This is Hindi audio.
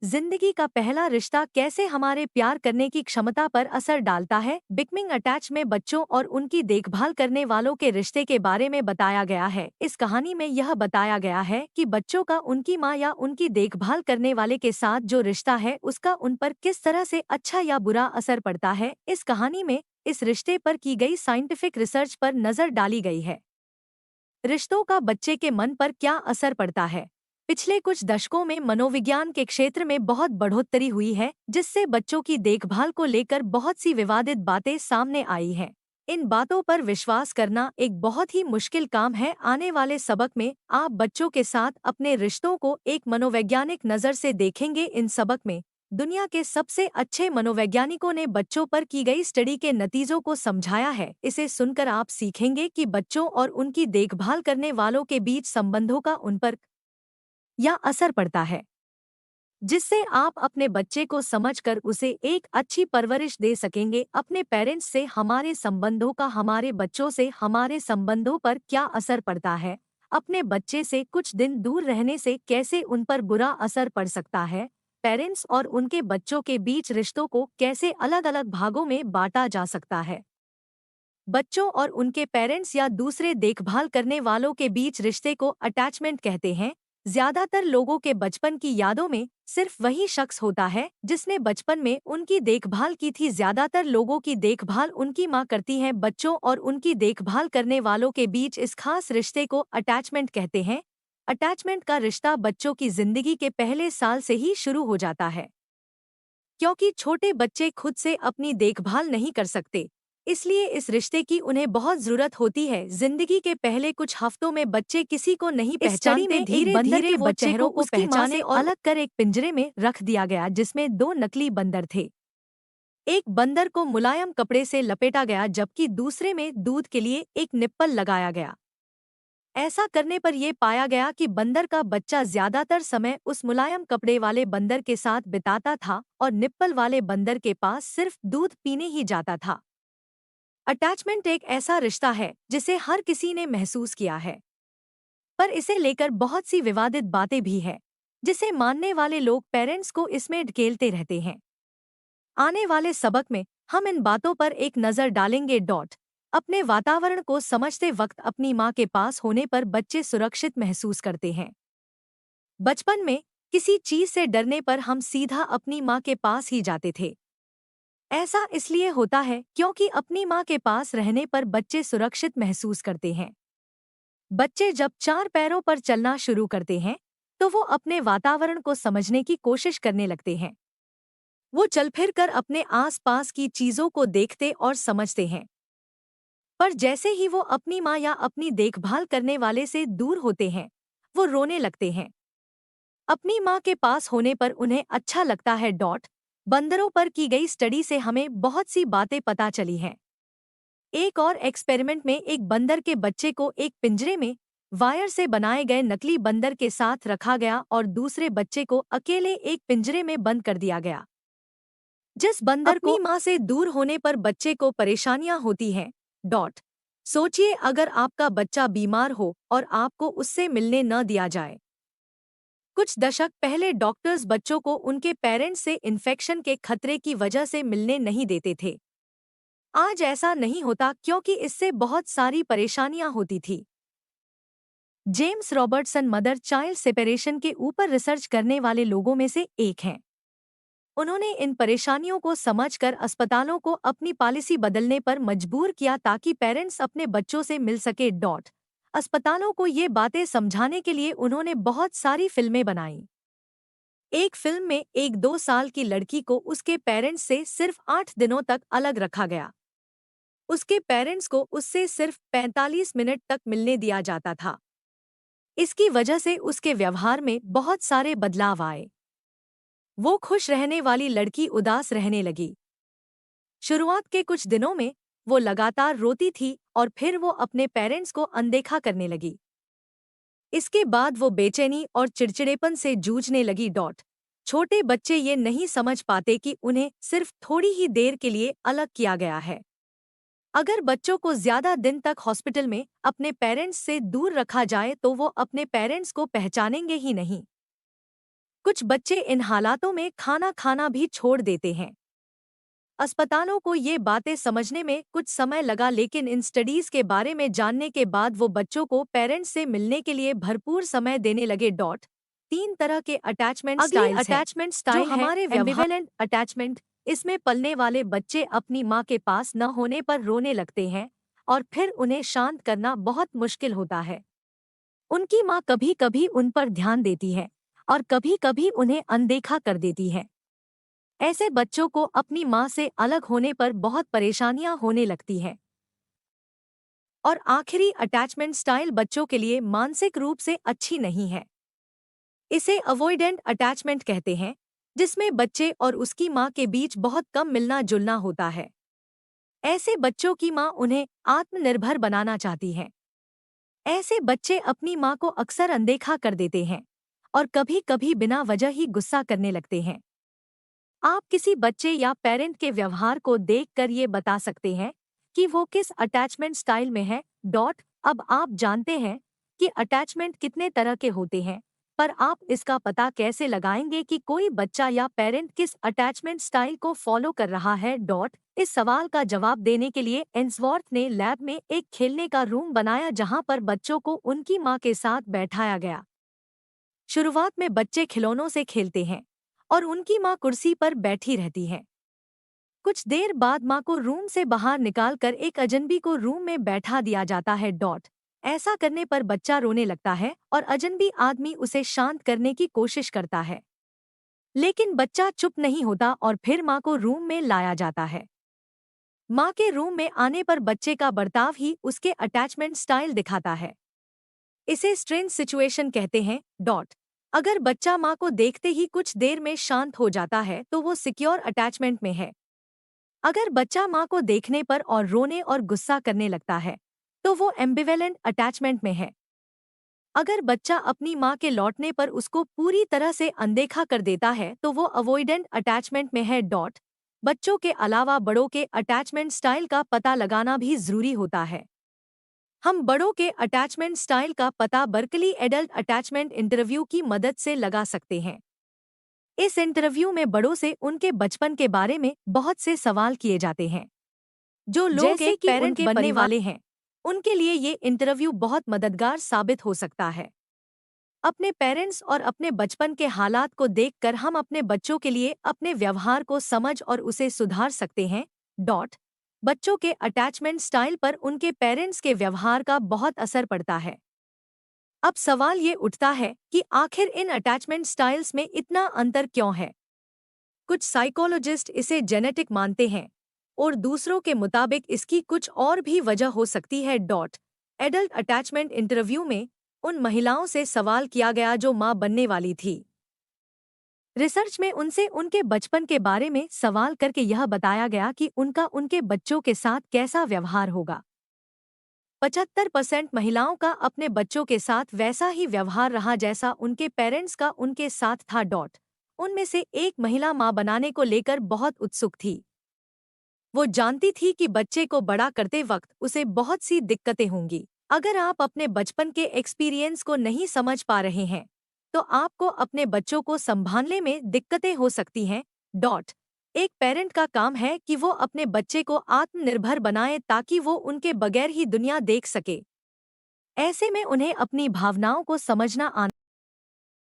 जिंदगी का पहला रिश्ता कैसे हमारे प्यार करने की क्षमता पर असर डालता है। बिकमिंग अटैच में बच्चों और उनकी देखभाल करने वालों के रिश्ते के बारे में बताया गया है। इस कहानी में यह बताया गया है कि बच्चों का उनकी माँ या उनकी देखभाल करने वाले के साथ जो रिश्ता है उसका उन पर किस तरह से अच्छा या बुरा असर पड़ता है। इस कहानी में इस रिश्ते पर की गई साइंटिफिक रिसर्च पर नजर डाली गई है। रिश्तों का बच्चे के मन पर क्या असर पड़ता है। पिछले कुछ दशकों में मनोविज्ञान के क्षेत्र में बहुत बढ़ोतरी हुई है, जिससे बच्चों की देखभाल को लेकर बहुत सी विवादित बातें सामने आई हैं। इन बातों पर विश्वास करना एक बहुत ही मुश्किल काम है। आने वाले सबक में आप बच्चों के साथ अपने रिश्तों को एक मनोवैज्ञानिक नज़र से देखेंगे। इन सबक में दुनिया के सबसे अच्छे मनोवैज्ञानिकों ने बच्चों पर की गई स्टडी के नतीजों को समझाया है। इसे सुनकर आप सीखेंगे कि बच्चों और उनकी देखभाल करने वालों के बीच संबंधों का उन पर या असर पड़ता है, जिससे आप अपने बच्चे को समझकर उसे एक अच्छी परवरिश दे सकेंगे। अपने पेरेंट्स से हमारे संबंधों का हमारे बच्चों से हमारे संबंधों पर क्या असर पड़ता है। अपने बच्चे से कुछ दिन दूर रहने से कैसे उन पर बुरा असर पड़ सकता है। पेरेंट्स और उनके बच्चों के बीच रिश्तों को कैसे अलग अलग भागों में बांटा जा सकता है। बच्चों और उनके पेरेंट्स या दूसरे देखभाल करने वालों के बीच रिश्ते को अटैचमेंट कहते हैं। ज्यादातर लोगों के बचपन की यादों में सिर्फ वही शख्स होता है जिसने बचपन में उनकी देखभाल की थी। ज्यादातर लोगों की देखभाल उनकी माँ करती है। बच्चों और उनकी देखभाल करने वालों के बीच इस खास रिश्ते को अटैचमेंट कहते हैं। अटैचमेंट का रिश्ता बच्चों की जिंदगी के पहले साल से ही शुरू हो जाता है, क्योंकि छोटे बच्चे खुद से अपनी देखभाल नहीं कर सकते, इसलिए इस रिश्ते की उन्हें बहुत जरूरत होती है। जिंदगी के पहले कुछ हफ्तों में बच्चे किसी को नहीं पहचानते। धीरे धीरे वो चेहरों को पहचाने और अलग कर एक पिंजरे में रख दिया गया जिसमें दो नकली बंदर थे। एक बंदर को मुलायम कपड़े से लपेटा गया जबकि दूसरे में दूध के लिए एक निप्पल लगाया गया। ऐसा करने पर यह पाया गया कि बंदर का बच्चा ज्यादातर समय उस मुलायम कपड़े वाले बंदर के साथ बिताता था और निप्पल वाले बंदर के पास सिर्फ दूध पीने ही जाता था। अटैचमेंट एक ऐसा रिश्ता है जिसे हर किसी ने महसूस किया है, पर इसे लेकर बहुत सी विवादित बातें भी हैं, जिसे मानने वाले लोग पेरेंट्स को इसमें ढकेलते रहते हैं। आने वाले सबक में हम इन बातों पर एक नज़र डालेंगे। अपने वातावरण को समझते वक्त अपनी माँ के पास होने पर बच्चे सुरक्षित महसूस करते हैं। बचपन में किसी चीज से डरने पर हम सीधा अपनी माँ के पास ही जाते थे। ऐसा इसलिए होता है क्योंकि अपनी माँ के पास रहने पर बच्चे सुरक्षित महसूस करते हैं। बच्चे जब चार पैरों पर चलना शुरू करते हैं तो वो अपने वातावरण को समझने की कोशिश करने लगते हैं। वो चल फिर कर अपने आसपास की चीजों को देखते और समझते हैं। पर जैसे ही वो अपनी माँ या अपनी देखभाल करने वाले से दूर होते हैं, वो रोने लगते हैं। अपनी माँ के पास होने पर उन्हें अच्छा लगता है। बंदरों पर की गई स्टडी से हमें बहुत सी बातें पता चली हैं। एक और एक्सपेरिमेंट में एक बंदर के बच्चे को एक पिंजरे में वायर से बनाए गए नकली बंदर के साथ रखा गया और दूसरे बच्चे को अकेले एक पिंजरे में बंद कर दिया गया। जिस बंदर को अपनी माँ से दूर होने पर बच्चे को परेशानियां होती हैं। सोचिए अगर आपका बच्चा बीमार हो और आपको उससे मिलने न दिया जाए। कुछ दशक पहले डॉक्टर्स बच्चों को उनके पेरेंट्स से इन्फेक्शन के खतरे की वजह से मिलने नहीं देते थे। आज ऐसा नहीं होता क्योंकि इससे बहुत सारी परेशानियां होती थी। James Robertson mother child separation के ऊपर रिसर्च करने वाले लोगों में से एक हैं। उन्होंने इन परेशानियों को समझकर अस्पतालों को अपनी पॉलिसी बदलने पर मजबूर किया ताकि पेरेंट्स अपने बच्चों से मिल सके। अस्पतालों को ये बातें समझाने के लिए उन्होंने बहुत सारी फिल्में बनाईं। एक फिल्म में एक 2 साल की लड़की को उसके पेरेंट्स से सिर्फ 8 दिनों तक अलग रखा गया। उसके पेरेंट्स को उससे सिर्फ 45 मिनट तक मिलने दिया जाता था। इसकी वजह से उसके व्यवहार में बहुत सारे बदलाव आए। वो खुश रहने वाली लड़की उदास रहने लगी। शुरुआत के कुछ दिनों में वो लगातार रोती थी और फिर वो अपने पेरेंट्स को अनदेखा करने लगी। इसके बाद वो बेचैनी और चिड़चिड़ेपन से जूझने लगी। छोटे बच्चे ये नहीं समझ पाते कि उन्हें सिर्फ थोड़ी ही देर के लिए अलग किया गया है। अगर बच्चों को ज्यादा दिन तक हॉस्पिटल में अपने पेरेंट्स से दूर रखा जाए तो वो अपने पेरेंट्स को पहचानेंगे ही नहीं। कुछ बच्चे इन हालातों में खाना खाना भी छोड़ देते हैं। अस्पतालों को ये बातें समझने में कुछ समय लगा, लेकिन इन स्टडीज के बारे में जानने के बाद वो बच्चों को पेरेंट्स से मिलने के लिए भरपूर समय देने लगे। 3 तरह के अटैचमेंट स्टाइल्स हैं। अटैचमेंट स्टाइल जो हमारे एम्बिवेलेंट अटैचमेंट, इसमें पलने वाले बच्चे अपनी माँ के पास न होने पर रोने लगते हैं और फिर उन्हें शांत करना बहुत मुश्किल होता है। उनकी माँ कभी कभी उन पर ध्यान देती है और कभी कभी उन्हें अनदेखा कर देती है। ऐसे बच्चों को अपनी माँ से अलग होने पर बहुत परेशानियां होने लगती हैं। और आखिरी अटैचमेंट स्टाइल बच्चों के लिए मानसिक रूप से अच्छी नहीं है। इसे अवॉइडेंट अटैचमेंट कहते हैं, जिसमें बच्चे और उसकी माँ के बीच बहुत कम मिलना जुलना होता है। ऐसे बच्चों की माँ उन्हें आत्मनिर्भर बनाना चाहती है। ऐसे बच्चे अपनी माँ को अक्सर अनदेखा कर देते हैं और कभी कभी बिना वजह ही गुस्सा करने लगते हैं। आप किसी बच्चे या पेरेंट के व्यवहार को देखकर ये बता सकते हैं कि वो किस अटैचमेंट स्टाइल में है। अब आप जानते हैं कि अटैचमेंट कितने तरह के होते हैं, पर आप इसका पता कैसे लगाएंगे कि कोई बच्चा या पेरेंट किस अटैचमेंट स्टाइल को फॉलो कर रहा है। इस सवाल का जवाब देने के लिए एंसवर्थ ने लैब में एक खेलने का रूम बनाया, जहां पर बच्चों को उनकी माँ के साथ बैठाया गया। शुरुआत में बच्चे खिलौनों से खेलते हैं और उनकी माँ कुर्सी पर बैठी रहती है। कुछ देर बाद माँ को रूम से बाहर निकालकर एक अजनबी को रूम में बैठा दिया जाता है। ऐसा करने पर बच्चा रोने लगता है और अजनबी आदमी उसे शांत करने की कोशिश करता है, लेकिन बच्चा चुप नहीं होता और फिर माँ को रूम में लाया जाता है। माँ के रूम में आने पर बच्चे का बर्ताव ही उसके अटैचमेंट स्टाइल दिखाता है। इसे स्ट्रेंज सिचुएशन कहते हैं। अगर बच्चा माँ को देखते ही कुछ देर में शांत हो जाता है तो वो सिक्योर अटैचमेंट में है। अगर बच्चा माँ को देखने पर और रोने और गुस्सा करने लगता है तो वो एम्बिवेलेंट अटैचमेंट में है। अगर बच्चा अपनी माँ के लौटने पर उसको पूरी तरह से अनदेखा कर देता है तो वो अवॉइडेंट अटैचमेंट में है। बच्चों के अलावा बड़ों के अटैचमेंट स्टाइल का पता लगाना भी जरूरी होता है। हम बड़ों के अटैचमेंट स्टाइल का पता बर्कली एडल्ट अटैचमेंट इंटरव्यू की मदद से लगा सकते हैं। इस इंटरव्यू में बड़ों से उनके बचपन के बारे में बहुत से सवाल किए जाते हैं। जो लोग एक पेरेंट बनने वाले हैं, उनके लिए ये इंटरव्यू बहुत मददगार साबित हो सकता है। अपने पेरेंट्स और अपने बचपन के हालात को देखकर हम अपने बच्चों के लिए अपने व्यवहार को समझ और उसे सुधार सकते हैं। बच्चों के अटैचमेंट स्टाइल पर उनके पेरेंट्स के व्यवहार का बहुत असर पड़ता है। अब सवाल ये उठता है कि आखिर इन अटैचमेंट स्टाइल्स में इतना अंतर क्यों है। कुछ साइकोलॉजिस्ट इसे जेनेटिक मानते हैं और दूसरों के मुताबिक इसकी कुछ और भी वजह हो सकती है। एडल्ट अटैचमेंट इंटरव्यू में उन महिलाओं से सवाल किया गया जो मां बनने वाली थी। रिसर्च में उनसे उनके बचपन के बारे में सवाल करके यह बताया गया कि उनका उनके बच्चों के साथ कैसा व्यवहार होगा। 75% महिलाओं का अपने बच्चों के साथ वैसा ही व्यवहार रहा जैसा उनके पेरेंट्स का उनके साथ था। उनमें से एक महिला मां बनाने को लेकर बहुत उत्सुक थी। वो जानती थी कि बच्चे को बड़ा करते वक्त उसे बहुत सी दिक्कतें होंगी। अगर आप अपने बचपन के एक्सपीरियंस को नहीं समझ पा रहे हैं तो आपको अपने बच्चों को संभालने में दिक्कतें हो सकती हैं। एक पेरेंट का काम है कि वो अपने बच्चे को आत्मनिर्भर बनाए ताकि वो उनके बगैर ही दुनिया देख सके। ऐसे में उन्हें अपनी भावनाओं को समझना आना